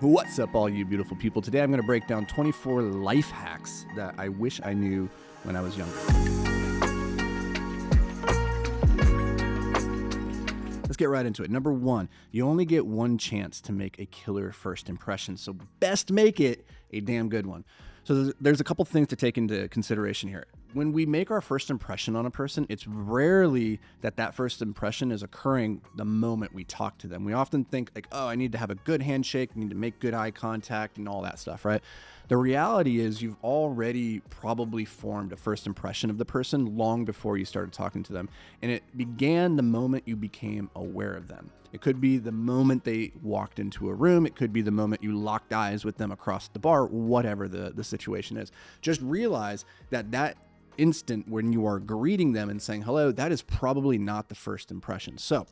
What's up, all you beautiful people? Today I'm going to break down 24 life hacks that I wish I knew when I was younger. Let's get right into it. Number one, you only get one chance to make a killer first impression, so best make it a damn good one. So there's a couple things to take into consideration here. When we make our first impression on a person, it's rarely that first impression is occurring the moment we talk to them. We often think like, oh, I need to have a good handshake, I need to make good eye contact and all that stuff, right? The reality is you've already probably formed a first impression of the person long before you started talking to them. And it began the moment you became aware of them. It could be the moment they walked into a room. It could be the moment you locked eyes with them across the bar, whatever the situation is. Just realize that instant when you are greeting them and saying hello, that is probably not the first impression. So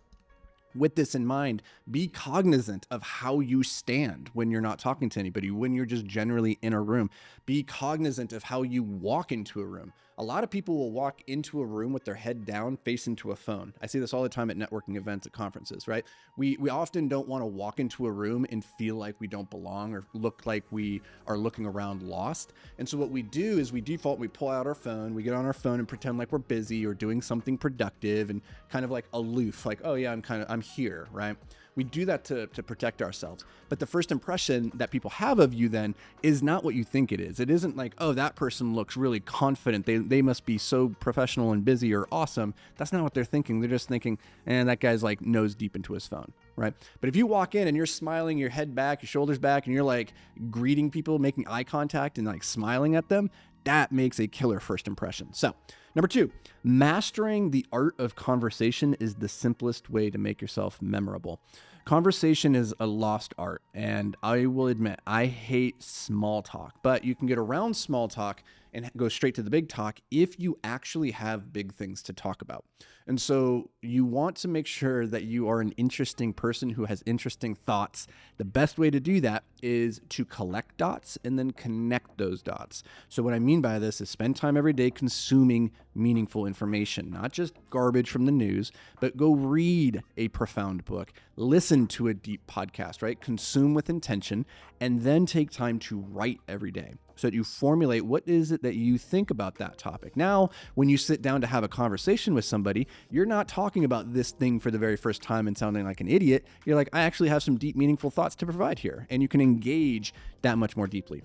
with this in mind, be cognizant of how you stand when you're not talking to anybody, when you're just generally in a room. Be cognizant of how you walk into a room. A lot of people will walk into a room with their head down, face into a phone. I see this all the time at networking events, at conferences, right? We often don't want to walk into a room and feel like we don't belong or look like we are looking around lost. And so what we do is we pull out our phone, we get on our phone and pretend like we're busy or doing something productive and kind of like aloof, like, oh yeah, I'm here, right? We do that to protect ourselves. But the first impression that people have of you then is not what you think it is. It isn't like, oh, that person looks really confident. They must be so professional and busy or awesome. That's not what they're thinking. They're just thinking, that guy's like nose deep into his phone, right? But if you walk in and you're smiling, your head back, your shoulders back, and you're like greeting people, making eye contact and like smiling at them, that makes a killer first impression. So number two, mastering the art of conversation is the simplest way to make yourself memorable. Conversation is a lost art, and I will admit I hate small talk, but you can get around small talk and go straight to the big talk if you actually have big things to talk about. And so you want to make sure that you are an interesting person who has interesting thoughts. The best way to do that is to collect dots and then connect those dots. So what I mean by this is spend time every day consuming meaningful information, not just garbage from the news, but go read a profound book, listen to a deep podcast, right? Consume with intention, and then take time to write every day so that you formulate what is it that you think about that topic. Now, when you sit down to have a conversation with somebody, you're not talking about this thing for the very first time and sounding like an idiot. You're like, I actually have some deep, meaningful thoughts to provide here, and you can engage that much more deeply.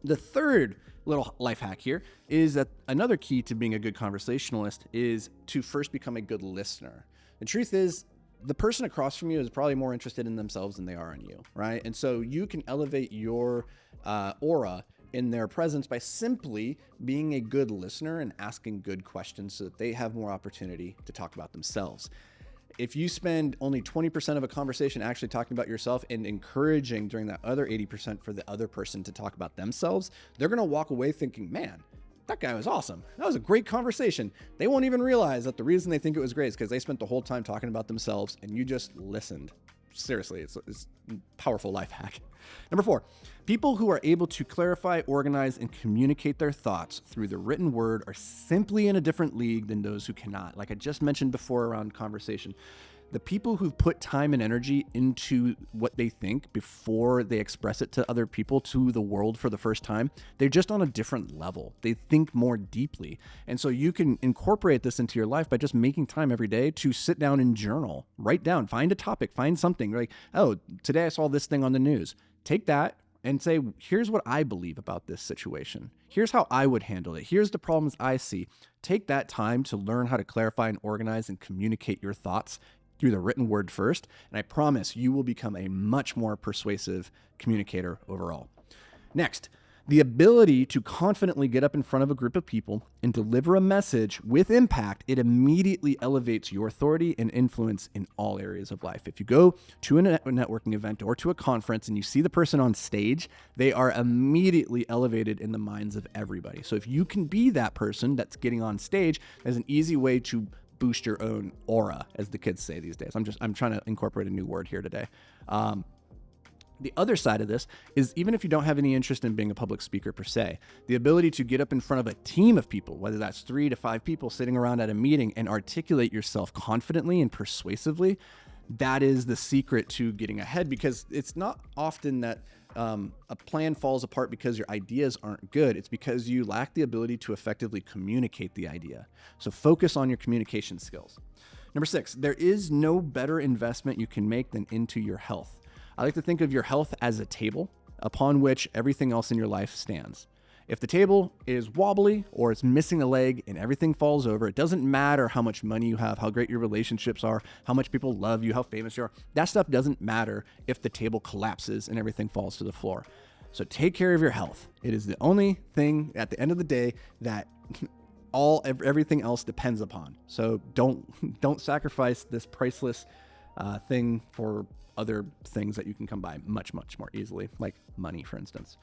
The third little life hack here is that another key to being a good conversationalist is to first become a good listener. The truth is, the person across from you is probably more interested in themselves than they are in you, right? And so you can elevate your aura in their presence by simply being a good listener and asking good questions so that they have more opportunity to talk about themselves. If you spend only 20% of a conversation actually talking about yourself and encouraging during that other 80% for the other person to talk about themselves, they're going to walk away thinking, man, that guy was awesome. That was a great conversation. They won't even realize that the reason they think it was great is because they spent the whole time talking about themselves and you just listened. Seriously, it's a powerful life hack. Number four, people who are able to clarify, organize, and communicate their thoughts through the written word are simply in a different league than those who cannot. Like I just mentioned before around conversation, the people who put time and energy into what they think before they express it to other people, to the world for the first time, they're just on a different level. They think more deeply. And so you can incorporate this into your life by just making time every day to sit down and journal, write down, find a topic, find something like, oh, today I saw this thing on the news. Take that and say, here's what I believe about this situation. Here's how I would handle it. Here's the problems I see. Take that time to learn how to clarify and organize and communicate your thoughts through the written word first, and I promise you will become a much more persuasive communicator overall. Next, the ability to confidently get up in front of a group of people and deliver a message with impact, it immediately elevates your authority and influence in all areas of life. If you go to a networking event or to a conference and you see the person on stage, they are immediately elevated in the minds of everybody. So if you can be that person that's getting on stage, there's an easy way to boost your own aura, as the kids say these days. I'm trying to incorporate a new word here today. The other side of this is even if you don't have any interest in being a public speaker per se, the ability to get up in front of a team of people, whether that's 3 to 5 people sitting around at a meeting and articulate yourself confidently and persuasively, that is the secret to getting ahead, because it's not often that a plan falls apart because your ideas aren't good. It's because you lack the ability to effectively communicate the idea. So focus on your communication skills. Number 6, there is no better investment you can make than into your health. I like to think of your health as a table upon which everything else in your life stands. If the table is wobbly or it's missing a leg and everything falls over, it doesn't matter how much money you have, how great your relationships are, how much people love you, how famous you are. That stuff doesn't matter if the table collapses and everything falls to the floor. So take care of your health. It is the only thing at the end of the day that everything else depends upon. So don't sacrifice this priceless thing for other things that you can come by much, much more easily, like money, for instance.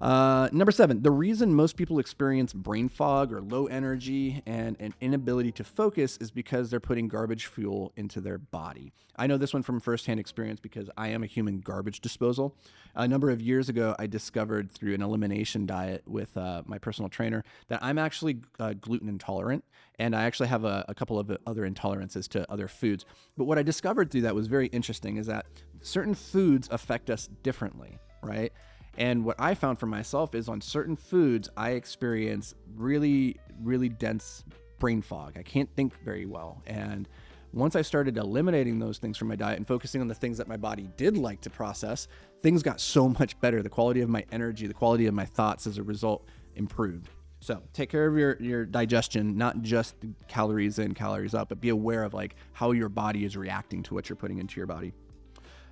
Number 7, the reason most people experience brain fog or low energy and an inability to focus is because they're putting garbage fuel into their body. I know this one from firsthand experience because I am a human garbage disposal. A number of years ago, I discovered through an elimination diet with my personal trainer that I'm actually gluten intolerant, and I actually have a couple of other intolerances to other foods. But what I discovered through that was very interesting, is that certain foods affect us differently, right? And what I found for myself is on certain foods, I experience really, really dense brain fog. I can't think very well. And once I started eliminating those things from my diet and focusing on the things that my body did like to process, things got so much better. The quality of my energy, the quality of my thoughts as a result improved. So take care of your digestion, not just calories in, calories out, but be aware of like how your body is reacting to what you're putting into your body.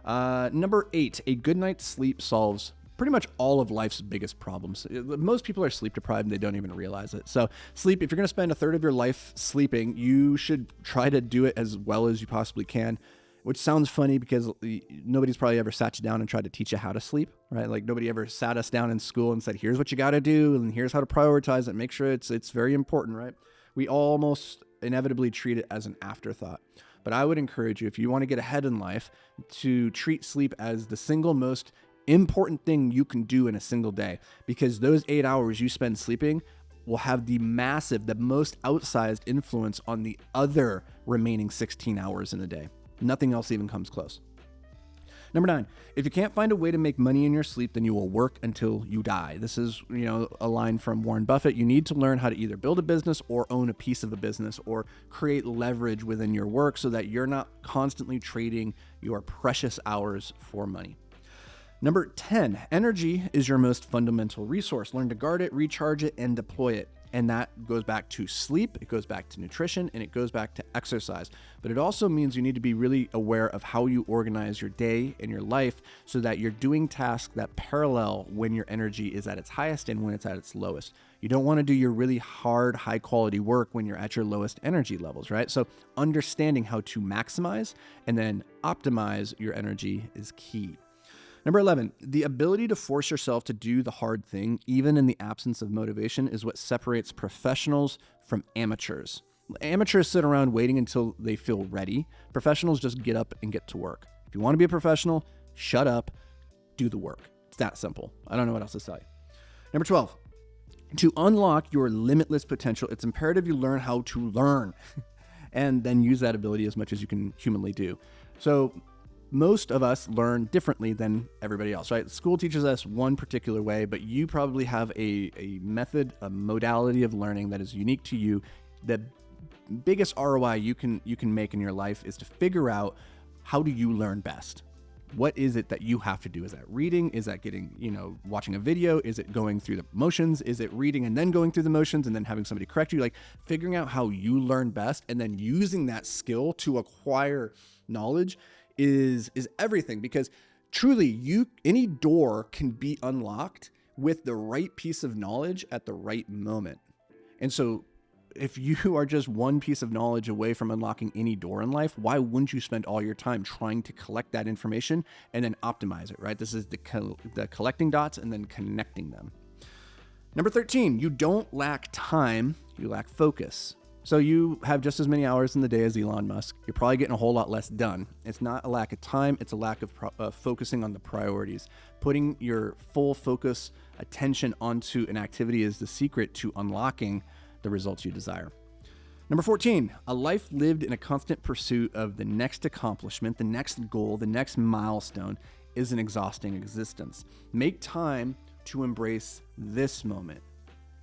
Number 8, a good night's sleep solves pretty much all of life's biggest problems. Most people are sleep deprived and they don't even realize it. So sleep, if you're going to spend a third of your life sleeping, you should try to do it as well as you possibly can, which sounds funny because nobody's probably ever sat you down and tried to teach you how to sleep, right? Like nobody ever sat us down in school and said, here's what you got to do and here's how to prioritize it. Make sure it's very important, right? We almost inevitably treat it as an afterthought. But I would encourage you, if you want to get ahead in life, to treat sleep as the single most important thing you can do in a single day, because those 8 hours you spend sleeping will have the most outsized influence on the other remaining 16 hours in a day. Nothing else even comes close. Number 9, if you can't find a way to make money in your sleep, then you will work until you die. This is, a line from Warren Buffett. You need to learn how to either build a business or own a piece of a business or create leverage within your work so that you're not constantly trading your precious hours for money. Number 10, energy is your most fundamental resource. Learn to guard it, recharge it, and deploy it. And that goes back to sleep, it goes back to nutrition, and it goes back to exercise. But it also means you need to be really aware of how you organize your day and your life so that you're doing tasks that parallel when your energy is at its highest and when it's at its lowest. You don't want to do your really hard, high quality work when you're at your lowest energy levels, right? So understanding how to maximize and then optimize your energy is key. Number 11, the ability to force yourself to do the hard thing, even in the absence of motivation, is what separates professionals from amateurs. Amateurs sit around waiting until they feel ready. Professionals just get up and get to work. If you want to be a professional, shut up, do the work. It's that simple. I don't know what else to tell you. Number 12, to unlock your limitless potential, it's imperative you learn how to learn and then use that ability as much as you can humanly do. So most of us learn differently than everybody else, right? School teaches us one particular way, but you probably have a method, a modality of learning that is unique to you. The biggest ROI you can make in your life is to figure out, how do you learn best? What is it that you have to do? Is that reading? Is that watching a video? Is it going through the motions? Is it reading and then going through the motions and then having somebody correct you? Like figuring out how you learn best and then using that skill to acquire knowledge is everything, because truly any door can be unlocked with the right piece of knowledge at the right moment. And so if you are just one piece of knowledge away from unlocking any door in life, why wouldn't you spend all your time trying to collect that information and then optimize it, right? This is the collecting dots and then connecting them. Number 13, you don't lack time, you lack focus. So you have just as many hours in the day as Elon Musk. You're probably getting a whole lot less done. It's not a lack of time. It's a lack of focusing on the priorities. Putting your full focus attention onto an activity is the secret to unlocking the results you desire. Number 14, a life lived in a constant pursuit of the next accomplishment, the next goal, the next milestone is an exhausting existence. Make time to embrace this moment.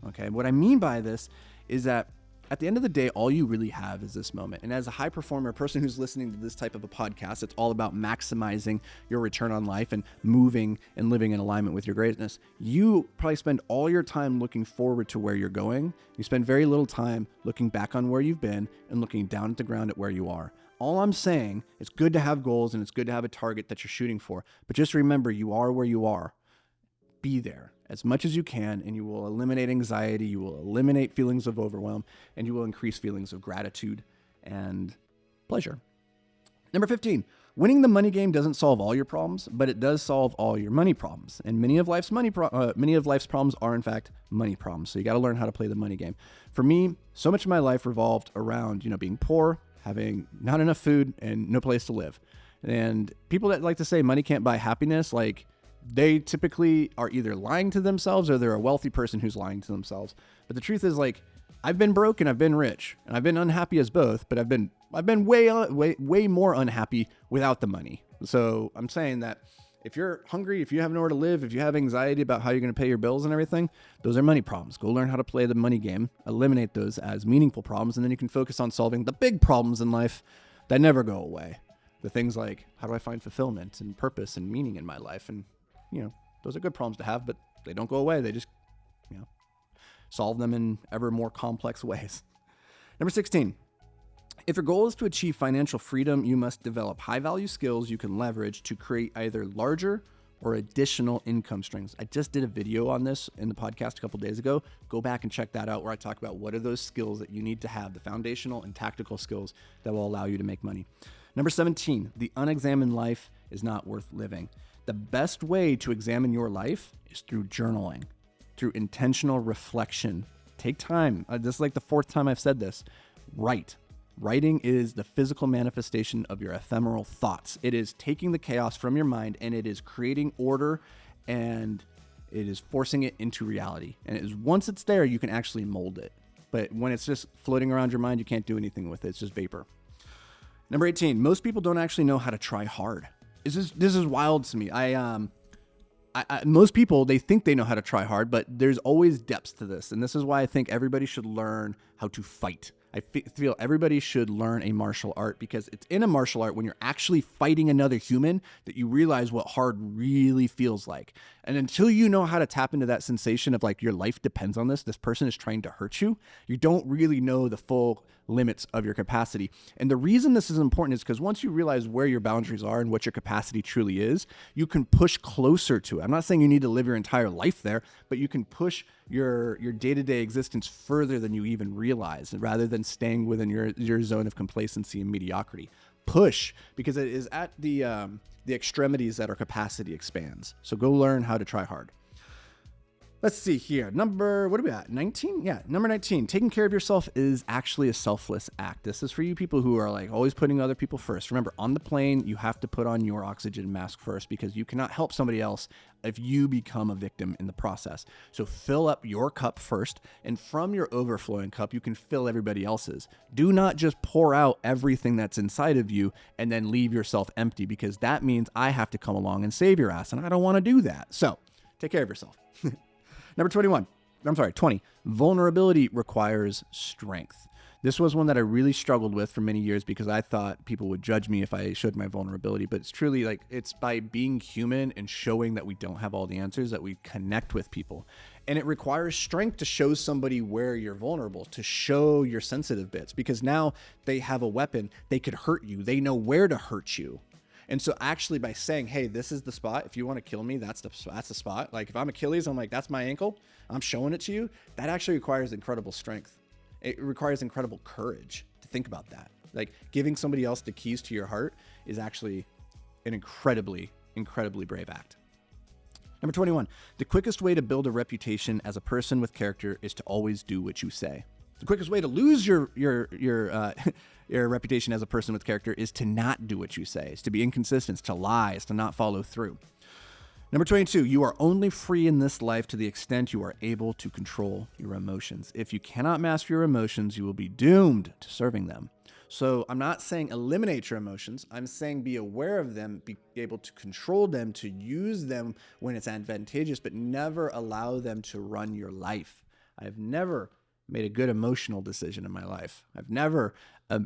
Okay, what I mean by this is that at the end of the day, all you really have is this moment. And as a high performer, a person who's listening to this type of a podcast, it's all about maximizing your return on life and moving and living in alignment with your greatness. You probably spend all your time looking forward to where you're going. You spend very little time looking back on where you've been and looking down at the ground at where you are. All I'm saying, it's good to have goals and it's good to have a target that you're shooting for, but just remember you are where you are. Be there as much as you can, and you will eliminate anxiety, you will eliminate feelings of overwhelm, and you will increase feelings of gratitude and pleasure. Number 15, winning the money game doesn't solve all your problems, but it does solve all your money problems. And many of life's problems are in fact money problems. So you got to learn how to play the money game. For me, so much of my life revolved around, being poor, having not enough food, and no place to live. And people that like to say money can't buy happiness, they typically are either lying to themselves or they're a wealthy person who's lying to themselves. But the truth is, I've been broke and I've been rich, and I've been unhappy as both, but I've been way more unhappy without the money. So I'm saying that if you're hungry, if you have nowhere to live, if you have anxiety about how you're going to pay your bills and everything, those are money problems. Go learn how to play the money game, eliminate those as meaningful problems, and then you can focus on solving the big problems in life that never go away. The things like, how do I find fulfillment and purpose and meaning in my life? And those are good problems to have, but they don't go away. They just, solve them in ever more complex ways. Number 16, if your goal is to achieve financial freedom, you must develop high-value skills you can leverage to create either larger or additional income streams. I just did a video on this in the podcast a couple days ago. Go back and check that out, where I talk about what are those skills that you need to have, the foundational and tactical skills that will allow you to make money. Number 17, the unexamined life is not worth living. The best way to examine your life is through journaling, through intentional reflection. Take time. This is like the fourth time I've said this. Write. Writing is the physical manifestation of your ephemeral thoughts. It is taking the chaos from your mind and it is creating order, and it is forcing it into reality. And it is, once it's there, you can actually mold it. But when it's just floating around your mind, you can't do anything with it. It's just vapor. Number 18, most people don't actually know how to try hard. This is wild to me. Most people, they think they know how to try hard, but there's always depths to this. And this is why I think everybody should learn how to fight. I feel everybody should learn a martial art, because it's in a martial art when you're actually fighting another human that you realize what hard really feels like. And until you know how to tap into that sensation of your life depends on this person is trying to hurt you, you don't really know the full limits of your capacity. And the reason this is important is because once you realize where your boundaries are and what your capacity truly is, you can push closer to it. I'm not saying you need to live your entire life there, but you can push your day-to-day existence further than you even realize, rather than staying within your zone of complacency and mediocrity. Push, because it is at the extremities that our capacity expands. So go learn how to try hard. Let's see here. What are we at? 19? Yeah, number 19. Taking care of yourself is actually a selfless act. This is for you people who are always putting other people first. Remember, on the plane, you have to put on your oxygen mask first, because you cannot help somebody else if you become a victim in the process. So fill up your cup first, and from your overflowing cup, you can fill everybody else's. Do not just pour out everything that's inside of you and then leave yourself empty, because that means I have to come along and save your ass, and I don't want to do that. So take care of yourself. Number 20. Vulnerability requires strength. This was one that I really struggled with for many years, because I thought people would judge me if I showed my vulnerability. But it's truly it's by being human and showing that we don't have all the answers that we connect with people. And it requires strength to show somebody where you're vulnerable, to show your sensitive bits, because now they have a weapon. They could hurt you. They know where to hurt you. And so actually by saying, hey, this is the spot. If you want to kill me, that's the spot. If I'm Achilles, I'm that's my ankle. I'm showing it to you. That actually requires incredible strength. It requires incredible courage to think about that. Giving somebody else the keys to your heart is actually an incredibly, incredibly brave act. Number 21, the quickest way to build a reputation as a person with character is to always do what you say. The quickest way to lose your reputation as a person with character is to not do what you say, is to be inconsistent, to lie, is to not follow through. Number 22, you are only free in this life to the extent you are able to control your emotions. If you cannot master your emotions, you will be doomed to serving them. So I'm not saying eliminate your emotions. I'm saying be aware of them, be able to control them, to use them when it's advantageous, but never allow them to run your life. I've never made a good emotional decision in my life. I've never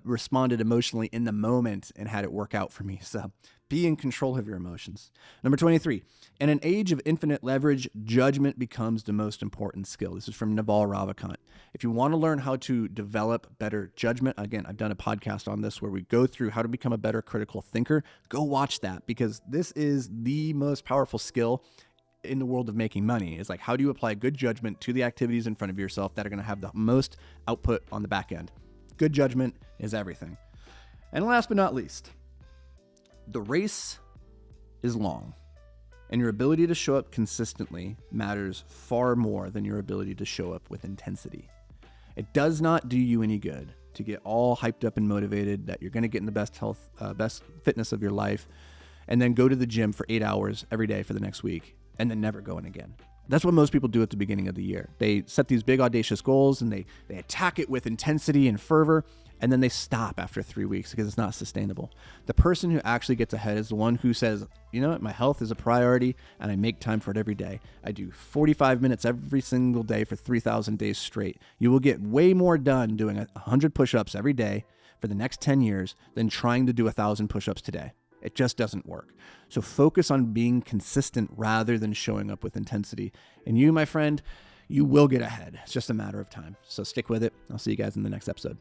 responded emotionally in the moment and had it work out for me. So be in control of your emotions. Number 23, in an age of infinite leverage, judgment becomes the most important skill. This is from Naval Ravikant. If you want to learn how to develop better judgment, again, I've done a podcast on this where we go through how to become a better critical thinker. Go watch that, because this is the most powerful skill in the world of making money. Is like, how do you apply good judgment to the activities in front of yourself that are going to have the most output on the back end? Good judgment is everything. And last but not least, the race is long, and your ability to show up consistently matters far more than your ability to show up with intensity. It does not do you any good to get all hyped up and motivated that you're going to get in the best health, best fitness of your life, and then go to the gym for 8 hours every day for the next week, and then never go in again. That's what most people do at the beginning of the year. They set these big audacious goals and they attack it with intensity and fervor, and then they stop after 3 weeks because it's not sustainable. The person who actually gets ahead is the one who says, you know what, my health is a priority and I make time for it every day. I do 45 minutes every single day for 3,000 days straight. You will get way more done doing 100 push-ups every day for the next 10 years than trying to do 1,000 push-ups today. It just doesn't work. So focus on being consistent rather than showing up with intensity. And you, my friend, you will get ahead. It's just a matter of time. So stick with it. I'll see you guys in the next episode.